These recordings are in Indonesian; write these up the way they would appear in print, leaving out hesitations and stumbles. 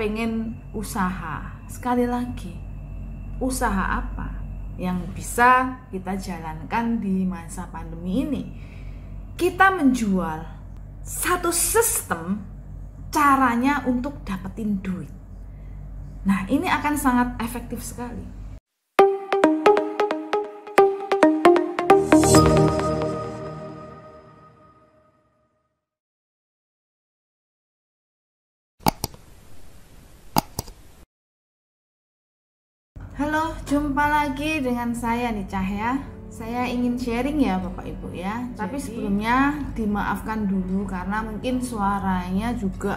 pengen usaha. Sekali lagi, usaha apa yang bisa kita jalankan di masa pandemi ini? Kita menjual satu sistem caranya untuk dapetin duit. Nah, ini akan sangat efektif sekali. Halo, jumpa lagi dengan saya nih Cahya. Saya ingin sharing ya Bapak Ibu ya. Tapi sebelumnya dimaafkan dulu karena mungkin suaranya juga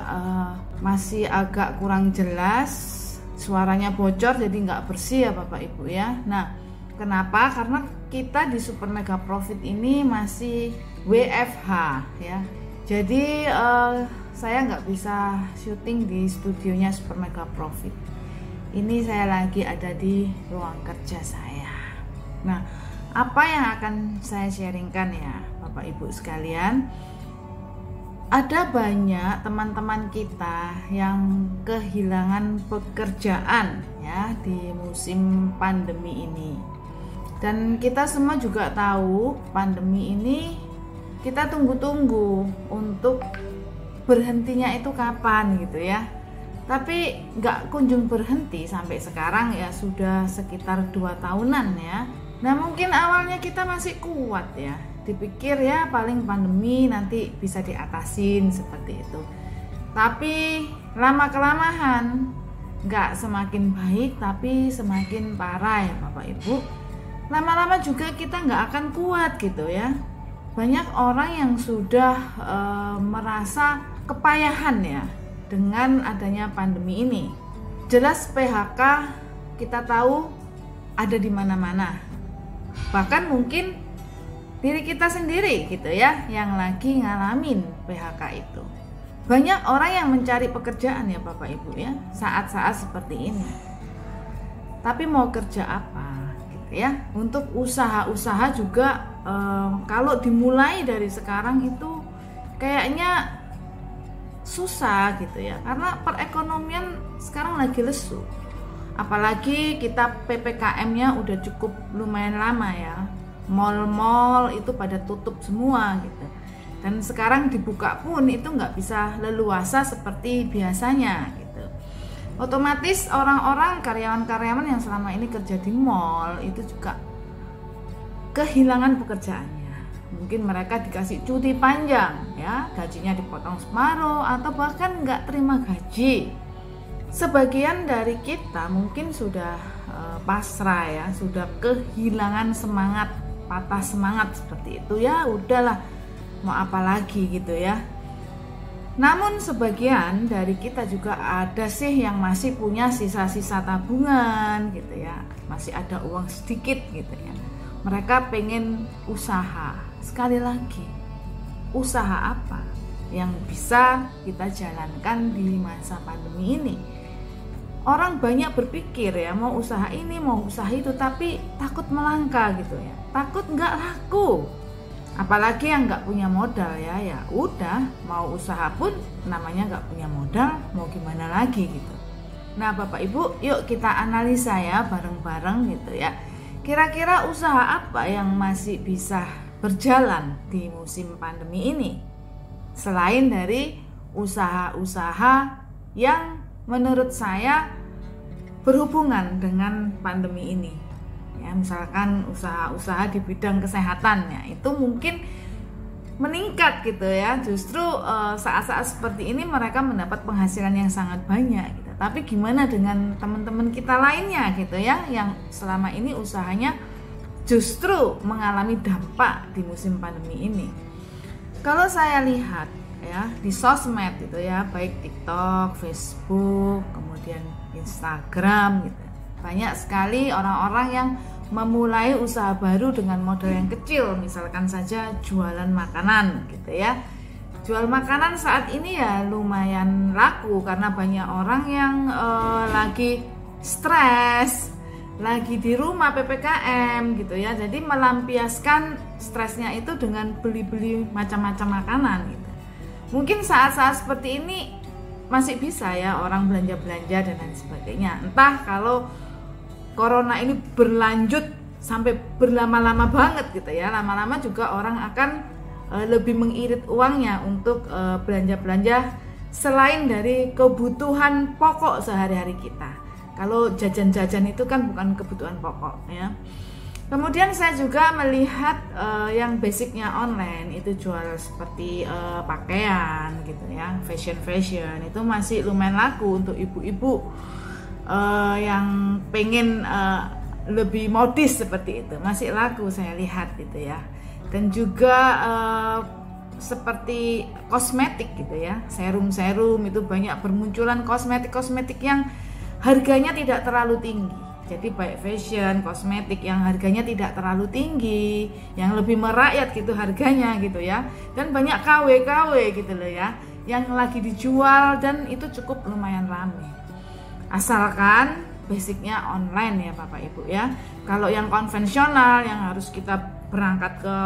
masih agak kurang jelas. Suaranya bocor jadi nggak bersih ya Bapak Ibu ya. Nah, kenapa? Karena kita di Super Mega Profit ini masih WFH ya. Jadi saya nggak bisa syuting di studionya Super Mega Profit. Ini saya lagi ada di ruang kerja saya. Nah, apa yang akan saya sharingkan ya Bapak Ibu sekalian? Ada banyak teman-teman kita yang kehilangan pekerjaan ya di musim pandemi ini. Dan kita semua juga tahu pandemi ini kita tunggu-tunggu untuk berhentinya itu kapan gitu ya. Tapi nggak kunjung berhenti sampai sekarang ya, sudah sekitar 2 tahunan ya. Nah, mungkin awalnya kita masih kuat ya, dipikir ya paling pandemi nanti bisa diatasin seperti itu. Tapi lama kelamaan nggak semakin baik tapi semakin parah ya Bapak Ibu. Lama-lama juga kita nggak akan kuat gitu ya. Banyak orang yang sudah merasa kepayahan ya dengan adanya pandemi ini. Jelas PHK kita tahu ada di mana-mana. Bahkan mungkin diri kita sendiri gitu ya yang lagi ngalamin PHK itu. Banyak orang yang mencari pekerjaan ya Bapak Ibu ya saat-saat seperti ini. Tapi mau kerja apa gitu ya? Untuk usaha-usaha juga kalau dimulai dari sekarang itu kayaknya susah gitu ya, karena perekonomian sekarang lagi lesu. Apalagi kita PPKM-nya udah cukup lumayan lama ya. Mall-mall itu pada tutup semua gitu. Dan sekarang dibuka pun itu nggak bisa leluasa seperti biasanya gitu. Otomatis orang-orang karyawan-karyawan yang selama ini kerja di mall itu juga kehilangan pekerjaannya. Mungkin mereka dikasih cuti panjang ya, gajinya dipotong separuh atau bahkan nggak terima gaji. Sebagian dari kita mungkin sudah pasrah ya, sudah kehilangan semangat, patah semangat seperti itu ya, udahlah mau apa lagi gitu ya. Namun sebagian dari kita juga ada sih yang masih punya sisa-sisa tabungan gitu ya, masih ada uang sedikit gitu ya. Mereka pengen usaha. Sekali lagi, usaha apa yang bisa kita jalankan di masa pandemi ini? Orang banyak berpikir ya, mau usaha ini, mau usaha itu, tapi takut melangkah gitu ya. Takut nggak laku. Apalagi yang nggak punya modal ya, ya udah mau usaha pun namanya nggak punya modal, mau gimana lagi gitu. Nah Bapak Ibu, yuk kita analisa ya bareng-bareng gitu ya. Kira-kira usaha apa yang masih bisa berjalan di musim pandemi ini selain dari usaha-usaha yang menurut saya berhubungan dengan pandemi ini ya, misalkan usaha-usaha di bidang kesehatan ya, itu mungkin meningkat gitu ya. Justru saat-saat seperti ini mereka mendapat penghasilan yang sangat banyak gitu. Tapi gimana dengan teman-teman kita lainnya gitu ya, yang selama ini usahanya justru mengalami dampak di musim pandemi ini. Kalau saya lihat ya di sosmed gitu ya, baik TikTok, Facebook, kemudian Instagram gitu, banyak sekali orang-orang yang memulai usaha baru dengan modal yang kecil, misalkan saja jualan makanan gitu ya. Jual makanan saat ini ya lumayan laku karena banyak orang yang lagi stres, lagi di rumah PPKM gitu ya. Jadi melampiaskan stresnya itu dengan beli-beli macam-macam makanan gitu. Mungkin saat-saat seperti ini masih bisa ya orang belanja-belanja dan lain sebagainya. Entah kalau corona ini berlanjut sampai berlama-lama banget gitu ya, lama-lama juga orang akan lebih mengirit uangnya untuk belanja-belanja selain dari kebutuhan pokok sehari-hari kita. Kalau jajan-jajan itu kan bukan kebutuhan pokok ya. Kemudian saya juga melihat yang basicnya online itu jual seperti pakaian gitu ya, fashion itu masih lumayan laku untuk ibu-ibu yang pengen lebih modis seperti itu, masih laku saya lihat gitu ya. Dan juga seperti kosmetik gitu ya, serum itu banyak bermunculan kosmetik yang harganya tidak terlalu tinggi. Jadi baik fashion, kosmetik yang harganya tidak terlalu tinggi, yang lebih merakyat gitu harganya gitu ya. Dan banyak KW gitu loh ya, yang lagi dijual dan itu cukup lumayan ramai. Asalkan basicnya online ya Bapak Ibu ya. Kalau yang konvensional yang harus kita berangkat ke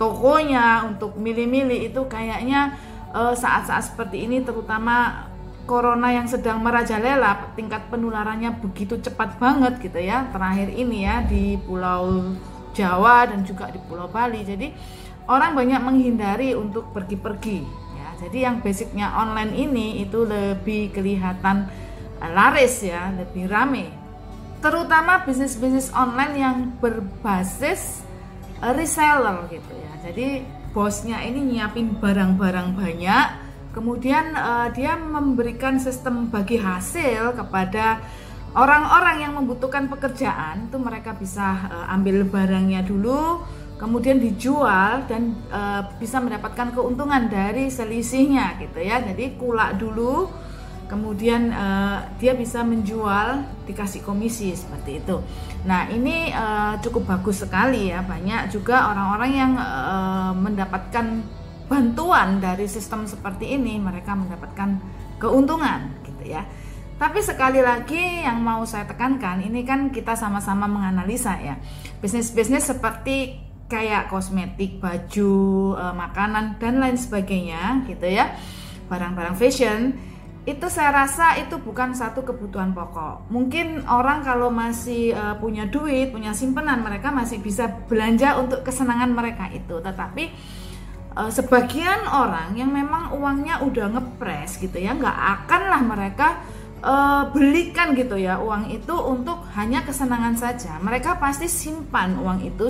tokonya untuk milih-milih itu kayaknya saat-saat seperti ini, terutama corona yang sedang merajalela, tingkat penularannya begitu cepat banget gitu ya, terakhir ini ya di Pulau Jawa dan juga di Pulau Bali. Jadi orang banyak menghindari untuk pergi-pergi ya. Jadi yang basicnya online ini itu lebih kelihatan laris ya, lebih rame. Terutama bisnis-bisnis online yang berbasis reseller gitu ya. Jadi bosnya ini nyiapin barang-barang banyak, kemudian dia memberikan sistem bagi hasil kepada orang-orang yang membutuhkan pekerjaan. Itu mereka bisa ambil barangnya dulu, kemudian dijual dan bisa mendapatkan keuntungan dari selisihnya gitu ya. Jadi kulak dulu, kemudian dia bisa menjual, dikasih komisi seperti itu. Nah ini cukup bagus sekali ya. Banyak juga orang-orang yang mendapatkan bantuan dari sistem seperti ini, mereka mendapatkan keuntungan gitu ya. Tapi sekali lagi yang mau saya tekankan, ini kan kita sama-sama menganalisa ya, bisnis-bisnis seperti kayak kosmetik, baju, makanan dan lain sebagainya gitu ya, barang-barang fashion, itu saya rasa itu bukan satu kebutuhan pokok. Mungkin orang kalau masih punya duit, punya simpenan, mereka masih bisa belanja untuk kesenangan mereka itu. Tetapi sebagian orang yang memang uangnya udah ngepres gitu ya, nggak akanlah mereka belikan gitu ya uang itu untuk hanya kesenangan saja. Mereka pasti simpan uang itu,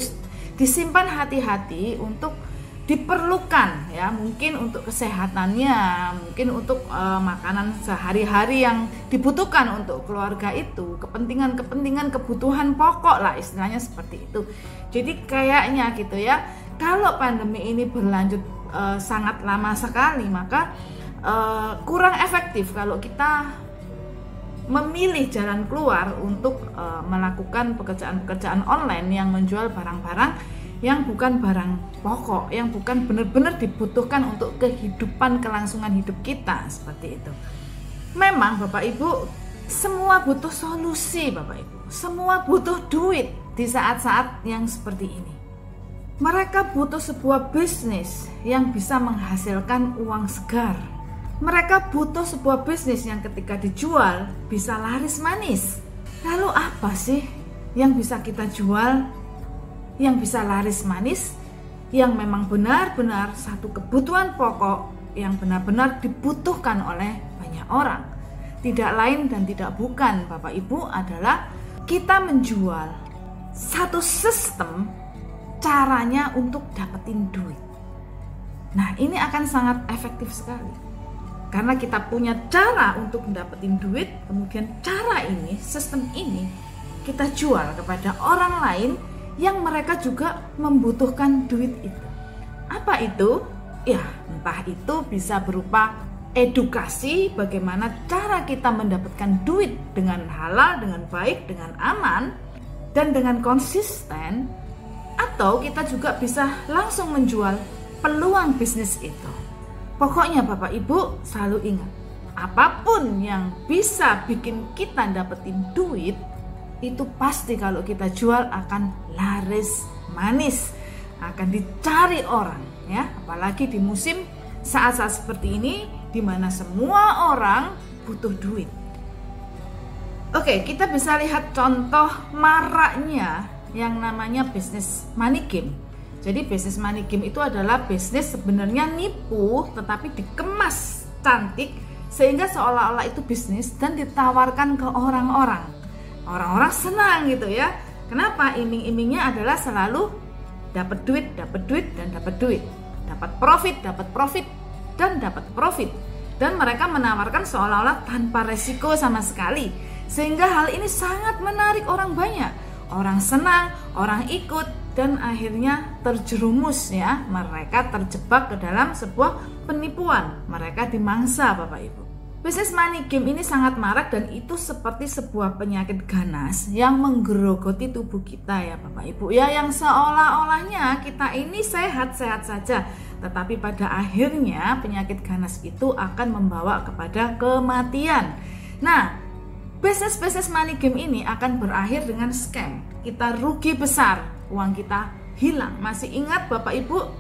disimpan hati-hati untuk diperlukan ya, mungkin untuk kesehatannya, mungkin untuk makanan sehari-hari yang dibutuhkan untuk keluarga itu, kepentingan kebutuhan pokok lah istilahnya seperti itu. Jadi kayaknya gitu ya, kalau pandemi ini berlanjut sangat lama sekali, maka kurang efektif kalau kita memilih jalan keluar untuk melakukan pekerjaan-pekerjaan online yang menjual barang-barang yang bukan barang pokok, yang bukan benar-benar dibutuhkan untuk kehidupan, kelangsungan hidup kita seperti itu. Memang Bapak Ibu, semua butuh solusi Bapak Ibu, semua butuh duit di saat-saat yang seperti ini. Mereka butuh sebuah bisnis yang bisa menghasilkan uang segar. Mereka butuh sebuah bisnis yang ketika dijual bisa laris manis. Lalu apa sih yang bisa kita jual yang bisa laris manis, yang memang benar-benar satu kebutuhan pokok yang benar-benar dibutuhkan oleh banyak orang? Tidak lain dan tidak bukan Bapak Ibu adalah kita menjual satu sistem caranya untuk dapetin duit. Nah ini akan sangat efektif sekali karena kita punya cara untuk dapetin duit, kemudian cara ini, sistem ini kita jual kepada orang lain yang mereka juga membutuhkan duit itu. Apa itu? Ya, entah itu bisa berupa edukasi bagaimana cara kita mendapatkan duit dengan halal, dengan baik, dengan aman, dan dengan konsisten, atau kita juga bisa langsung menjual peluang bisnis itu. Pokoknya Bapak Ibu selalu ingat, apapun yang bisa bikin kita dapetin duit, itu pasti kalau kita jual akan laris manis, akan dicari orang ya. Apalagi di musim saat-saat seperti ini, di mana semua orang butuh duit. Oke, kita bisa lihat contoh maraknya yang namanya bisnis money game. Jadi bisnis money game itu adalah bisnis sebenarnya nipu tetapi dikemas cantik sehingga seolah-olah itu bisnis dan ditawarkan ke orang-orang. Orang-orang senang gitu ya. Kenapa? Iming-imingnya adalah selalu dapat duit, dan dapat duit. Dapat profit, dan dapat profit. Dan mereka menawarkan seolah-olah tanpa resiko sama sekali. Sehingga hal ini sangat menarik orang banyak. Orang senang, orang ikut, dan akhirnya terjerumus ya. Mereka terjebak ke dalam sebuah penipuan. Mereka dimangsa Bapak Ibu. Bisnis money game ini sangat marak dan itu seperti sebuah penyakit ganas yang menggerogoti tubuh kita ya Bapak Ibu ya, yang seolah-olahnya kita ini sehat-sehat saja, tetapi pada akhirnya penyakit ganas itu akan membawa kepada kematian. Nah, bisnis money game ini akan berakhir dengan scam. Kita rugi besar, uang kita hilang. Masih ingat Bapak Ibu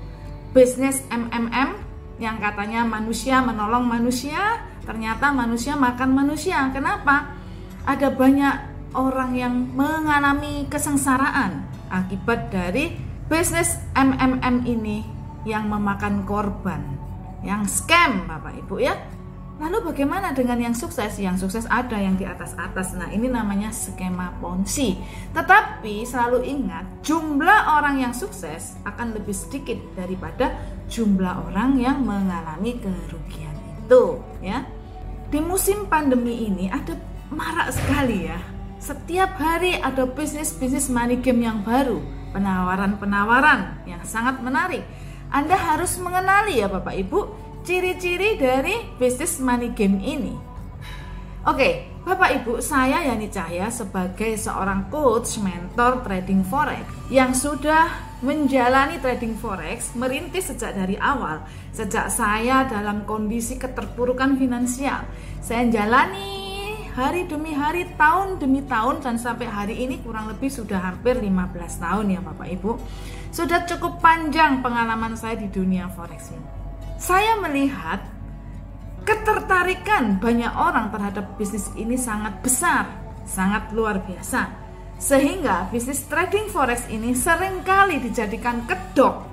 bisnis MMM yang katanya manusia menolong manusia? Ternyata manusia makan manusia. Kenapa? Ada banyak orang yang mengalami kesengsaraan akibat dari bisnis MMM ini yang memakan korban, yang scam Bapak Ibu ya. Lalu bagaimana dengan yang sukses? Yang sukses ada yang di atas-atas. Nah, ini namanya skema Ponzi. Tetapi selalu ingat, jumlah orang yang sukses akan lebih sedikit daripada jumlah orang yang mengalami kerugian itu ya. Di musim pandemi ini ada marak sekali ya. Setiap hari ada bisnis money game yang baru, penawaran-penawaran yang sangat menarik. Anda harus mengenali ya Bapak Ibu ciri-ciri dari bisnis money game ini. Oke, Bapak Ibu, saya Yani Cahya sebagai seorang coach mentor trading forex yang sudah menjalani trading forex, merintis sejak dari awal, sejak saya dalam kondisi keterpurukan finansial. Saya jalani hari demi hari, tahun demi tahun, dan sampai hari ini kurang lebih sudah hampir 15 tahun ya Bapak Ibu. Sudah cukup panjang pengalaman saya di dunia forex ini. Saya melihat ketertarikan banyak orang terhadap bisnis ini sangat besar, sangat luar biasa. Sehingga bisnis trading forex ini seringkali dijadikan kedok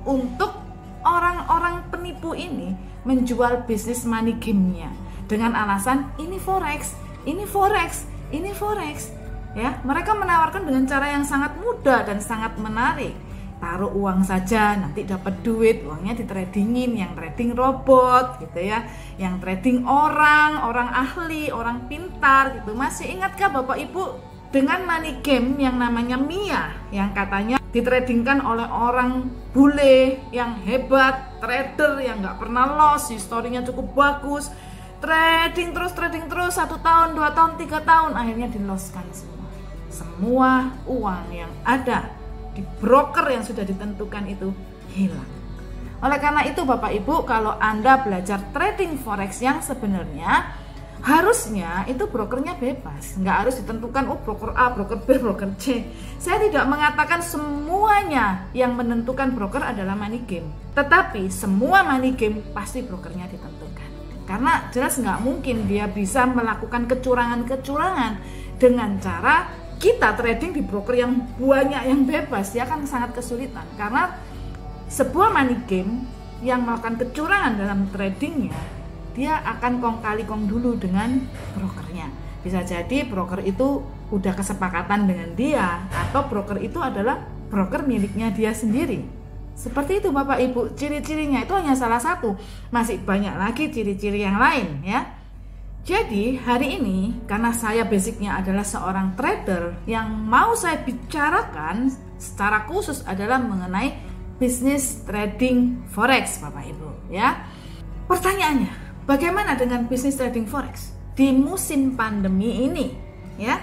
untuk orang-orang penipu ini menjual bisnis money game-nya dengan alasan ini forex, ini forex, ini forex. Ya, mereka menawarkan dengan cara yang sangat mudah dan sangat menarik. Taruh uang saja, nanti dapat duit, uangnya ditradingin, yang trading robot gitu ya, yang trading orang ahli, orang pintar gitu. Masih ingatkah Bapak Ibu dengan money game yang namanya Mia, yang katanya ditradingkan oleh orang bule yang hebat, trader yang nggak pernah loss, historinya cukup bagus, trading terus 1 tahun, 2 tahun, 3 tahun, akhirnya diloskan semua uang yang ada di broker yang sudah ditentukan itu hilang. Oleh karena itu Bapak Ibu, kalau Anda belajar trading forex yang sebenarnya, harusnya itu brokernya bebas, nggak harus ditentukan broker A, broker B, broker C. Saya tidak mengatakan semuanya yang menentukan broker adalah money game, tetapi semua money game pasti brokernya ditentukan. Karena jelas nggak mungkin dia bisa melakukan kecurangan-kecurangan dengan cara kita trading di broker yang banyak yang bebas. Dia akan sangat kesulitan, karena sebuah money game yang melakukan kecurangan dalam tradingnya, dia akan kong kali kong dulu dengan brokernya. Bisa jadi broker itu udah kesepakatan dengan dia, atau broker itu adalah broker miliknya dia sendiri. Seperti itu Bapak Ibu, ciri-cirinya itu hanya salah satu, masih banyak lagi ciri-ciri yang lain ya. Jadi hari ini karena saya basicnya adalah seorang trader, yang mau saya bicarakan secara khusus adalah mengenai bisnis trading forex Bapak Ibu ya. Pertanyaannya, bagaimana dengan bisnis trading forex di musim pandemi ini ya?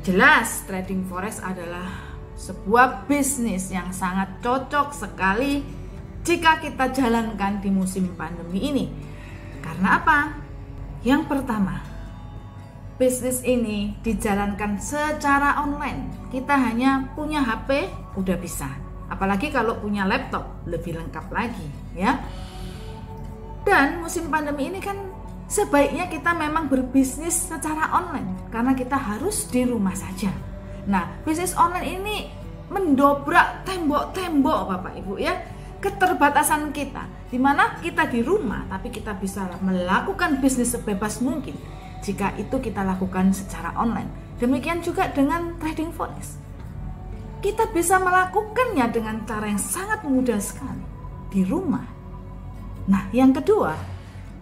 Jelas trading forex adalah sebuah bisnis yang sangat cocok sekali jika kita jalankan di musim pandemi ini. Karena apa? Yang pertama, bisnis ini dijalankan secara online. Kita hanya punya HP udah bisa. Apalagi kalau punya laptop lebih lengkap lagi ya. Dan musim pandemi ini kan sebaiknya kita memang berbisnis secara online karena kita harus di rumah saja. Nah, bisnis online ini mendobrak tembok-tembok Bapak Ibu ya, keterbatasan kita, di mana kita di rumah tapi kita bisa melakukan bisnis sebebas mungkin jika itu kita lakukan secara online. Demikian juga dengan trading forex. Kita bisa melakukannya dengan cara yang sangat mudah sekali di rumah. Nah, yang kedua,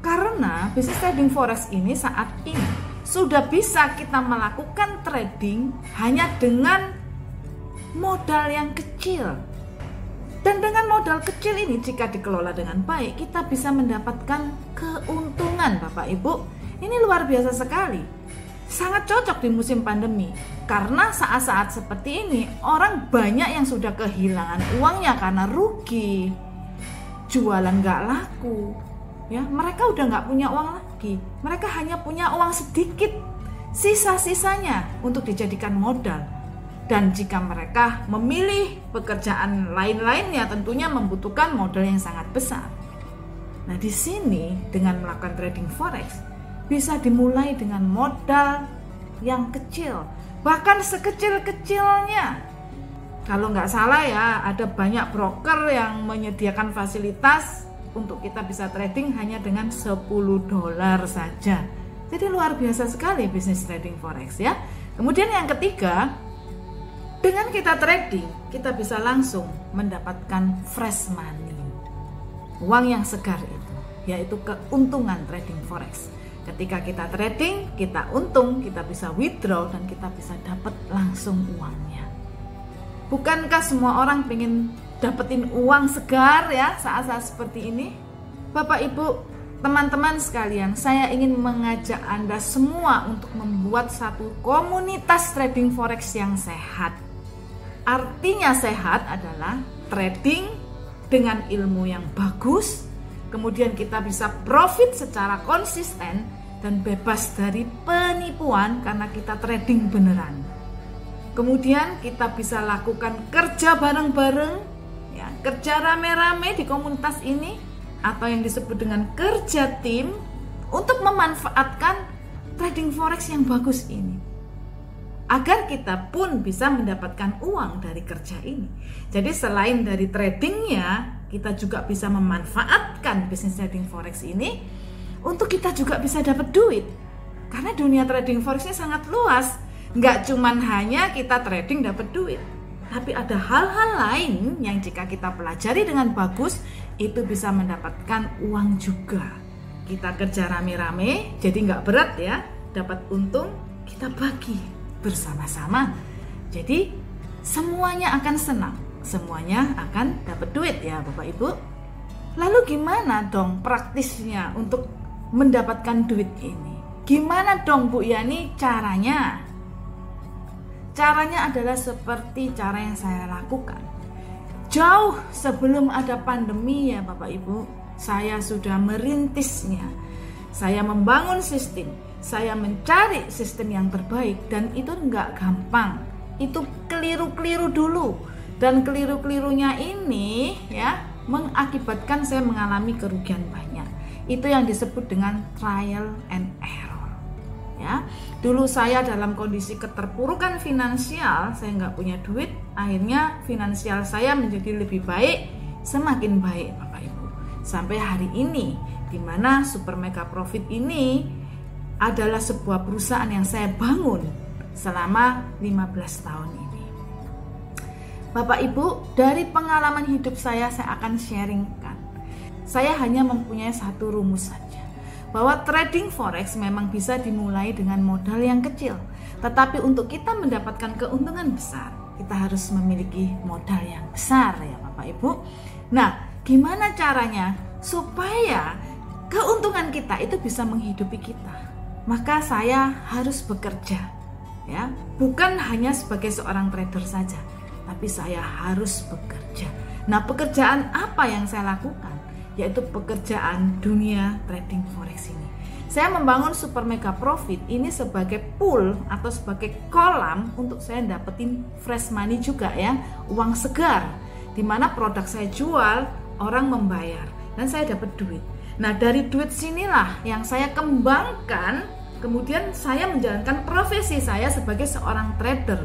karena bisnis trading forex ini saat ini sudah bisa kita melakukan trading hanya dengan modal yang kecil. Dan dengan modal kecil ini jika dikelola dengan baik, kita bisa mendapatkan keuntungan Bapak Ibu. Ini luar biasa sekali. Sangat cocok di musim pandemi. Karena saat-saat seperti ini orang banyak yang sudah kehilangan uangnya karena rugi. Jualan gak laku. Ya, mereka udah gak punya uang lagi. Mereka hanya punya uang sedikit. Sisa-sisanya untuk dijadikan modal. Dan jika mereka memilih pekerjaan lain-lainnya tentunya membutuhkan modal yang sangat besar. Nah, di sini dengan melakukan trading forex bisa dimulai dengan modal yang kecil, bahkan sekecil-kecilnya. Kalau nggak salah ya, ada banyak broker yang menyediakan fasilitas untuk kita bisa trading hanya dengan $10 saja. Jadi luar biasa sekali bisnis trading forex ya. Kemudian yang ketiga, dengan kita trading, kita bisa langsung mendapatkan fresh money. Uang yang segar itu, yaitu keuntungan trading forex. Ketika kita trading, kita untung, kita bisa withdraw dan kita bisa dapat langsung uangnya. Bukankah semua orang pengen dapetin uang segar ya saat-saat seperti ini? Bapak Ibu, teman-teman sekalian, saya ingin mengajak Anda semua untuk membuat satu komunitas trading forex yang sehat. Artinya sehat adalah trading dengan ilmu yang bagus, kemudian kita bisa profit secara konsisten dan bebas dari penipuan karena kita trading beneran. Kemudian kita bisa lakukan kerja bareng-bareng, ya, kerja rame-rame di komunitas ini atau yang disebut dengan kerja tim untuk memanfaatkan trading forex yang bagus ini. Agar kita pun bisa mendapatkan uang dari kerja ini. Jadi selain dari tradingnya, kita juga bisa memanfaatkan bisnis trading forex ini untuk kita juga bisa dapat duit. Karena dunia trading forex ini sangat luas. Nggak cuman hanya kita trading dapat duit, tapi ada hal-hal lain yang jika kita pelajari dengan bagus, itu bisa mendapatkan uang juga. Kita kerja rame-rame, jadi nggak berat ya, dapat untung, kita bagi bersama-sama. Jadi semuanya akan senang, semuanya akan dapat duit ya Bapak Ibu. Lalu gimana dong praktisnya untuk mendapatkan duit ini? Gimana dong Bu Yani caranya? Caranya adalah seperti cara yang saya lakukan. Jauh sebelum ada pandemi ya Bapak Ibu, saya sudah merintisnya. Saya membangun sistem. Saya mencari sistem yang terbaik dan itu enggak gampang. Itu keliru-keliru dulu. Dan keliru-kelirunya ini ya mengakibatkan saya mengalami kerugian banyak. Itu yang disebut dengan trial and error. Ya, dulu saya dalam kondisi keterpurukan finansial, saya nggak punya duit. Akhirnya finansial saya menjadi lebih baik, semakin baik Bapak Ibu. Sampai hari ini, di mana Super Mega Profit ini adalah sebuah perusahaan yang saya bangun selama 15 tahun ini. Bapak Ibu, dari pengalaman hidup saya akan sharingkan. Saya hanya mempunyai satu rumus saja, bahwa trading forex memang bisa dimulai dengan modal yang kecil. Tetapi untuk kita mendapatkan keuntungan besar, kita harus memiliki modal yang besar ya Bapak Ibu. Nah, gimana caranya supaya keuntungan kita itu bisa menghidupi kita? Maka saya harus bekerja, ya, bukan hanya sebagai seorang trader saja, tapi saya harus bekerja. Nah, pekerjaan apa yang saya lakukan? Yaitu pekerjaan dunia trading forex ini. Saya membangun Super Mega Profit ini sebagai pool atau sebagai kolam untuk saya dapetin fresh money juga ya, uang segar, dimana produk saya jual, orang membayar dan saya dapat duit. Nah, dari duit sinilah yang saya kembangkan, kemudian saya menjalankan profesi saya sebagai seorang trader,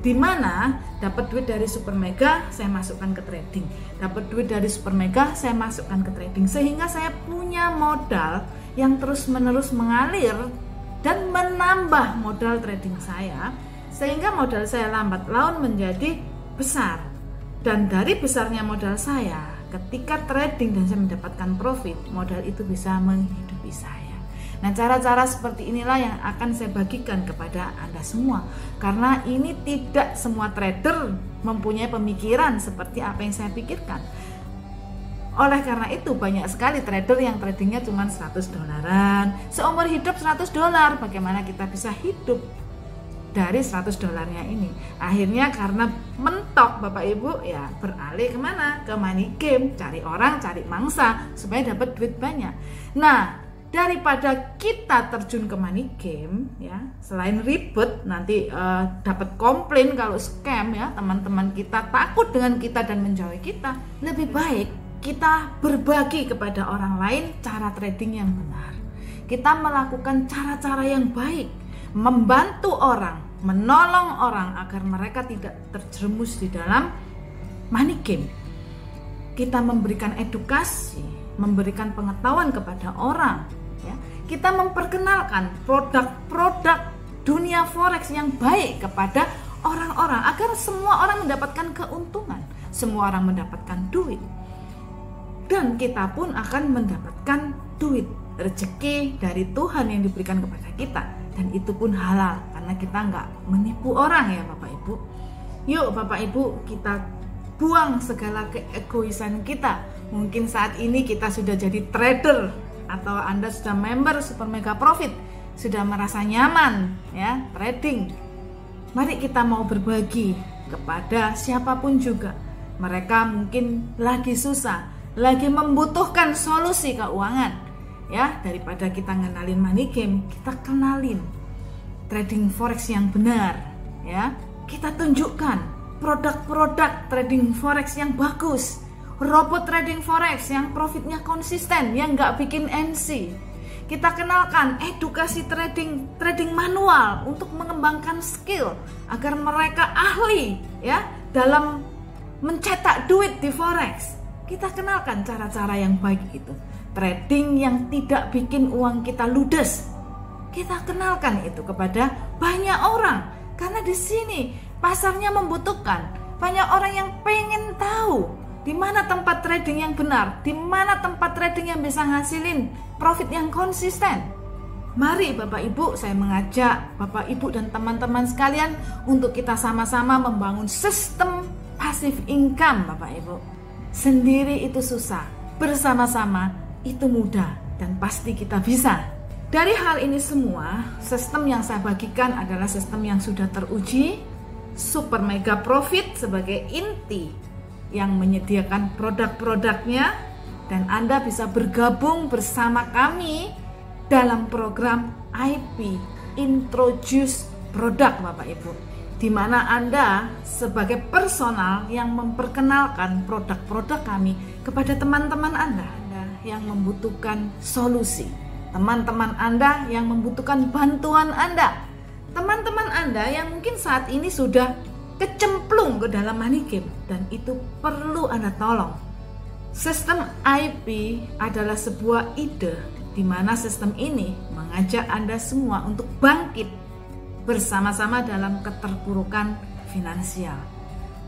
di mana dapat duit dari Super Mega saya masukkan ke trading, dapat duit dari Super Mega saya masukkan ke trading, sehingga saya punya modal yang terus-menerus mengalir dan menambah modal trading saya, sehingga modal saya lambat laun menjadi besar. Dan dari besarnya modal saya, ketika trading dan saya mendapatkan profit, modal itu bisa menghidupi saya. Nah, cara-cara seperti inilah yang akan saya bagikan kepada Anda semua, karena ini tidak semua trader mempunyai pemikiran seperti apa yang saya pikirkan. Oleh karena itu banyak sekali trader yang tradingnya cuma $100, seumur hidup $100. Bagaimana kita bisa hidup dari $100 ini? Akhirnya karena mentok Bapak Ibu, ya beralih kemana? Ke money game, cari orang, cari mangsa supaya dapat duit banyak. Nah, daripada kita terjun ke money game, ya, selain ribet nanti dapat komplain kalau scam, ya, teman-teman kita takut dengan kita dan menjauhi kita, lebih baik kita berbagi kepada orang lain cara trading yang benar. Kita melakukan cara-cara yang baik, membantu orang, menolong orang agar mereka tidak terjerumus di dalam money game. Kita memberikan edukasi, memberikan pengetahuan kepada orang, ya. Kita memperkenalkan produk-produk dunia forex yang baik kepada orang-orang agar semua orang mendapatkan keuntungan, semua orang mendapatkan duit, dan kita pun akan mendapatkan duit, rezeki dari Tuhan yang diberikan kepada kita, dan itu pun halal karena kita nggak menipu orang, ya Bapak Ibu. Yuk Bapak Ibu, kita buang segala keegoisan kita. Mungkin saat ini kita sudah jadi trader, atau Anda sudah member Super Mega Profit, sudah merasa nyaman, ya, trading. Mari kita mau berbagi kepada siapapun juga. Mereka mungkin lagi susah, lagi membutuhkan solusi keuangan, ya. Daripada kita ngenalin money game, kita kenalin trading forex yang benar, ya. Kita tunjukkan produk-produk trading forex yang bagus, robot trading forex yang profitnya konsisten, yang nggak bikin NC. Kita kenalkan edukasi trading manual untuk mengembangkan skill agar mereka ahli, ya, dalam mencetak duit di forex. Kita kenalkan cara-cara yang baik itu, trading yang tidak bikin uang kita ludes. Kita kenalkan itu kepada banyak orang, karena di sini pasarnya membutuhkan. Banyak orang yang pengen tahu di mana tempat trading yang benar, di mana tempat trading yang bisa ngasilin profit yang konsisten. Mari Bapak Ibu, saya mengajak Bapak Ibu dan teman-teman sekalian untuk kita sama-sama membangun sistem passive income, Bapak Ibu. Sendiri itu susah, bersama-sama itu mudah, dan pasti kita bisa. Dari hal ini semua, sistem yang saya bagikan adalah sistem yang sudah teruji, Super Mega Profit sebagai inti yang menyediakan produk-produknya, dan Anda bisa bergabung bersama kami dalam program IP Introduce Product, Bapak Ibu, di mana Anda sebagai personal yang memperkenalkan produk-produk kami kepada teman-teman Anda yang membutuhkan solusi, teman-teman Anda yang membutuhkan bantuan Anda, teman-teman Anda yang mungkin saat ini sudah kecemplung ke dalam money game dan itu perlu Anda tolong. Sistem IP adalah sebuah ide di mana sistem ini mengajak Anda semua untuk bangkit bersama-sama dalam keterpurukan finansial.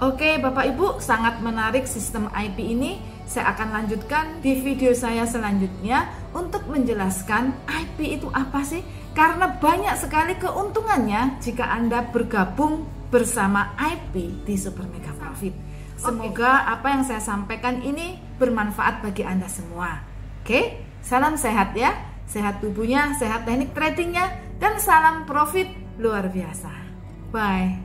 Oke Bapak Ibu, sangat menarik sistem IP ini. Saya akan lanjutkan di video saya selanjutnya untuk menjelaskan IP itu apa sih, karena banyak sekali keuntungannya jika Anda bergabung bersama IP di Super Mega Profit. Semoga apa yang saya sampaikan ini bermanfaat bagi Anda semua. Oke, salam sehat ya, sehat tubuhnya, sehat teknik tradingnya, dan salam profit luar biasa. Bye.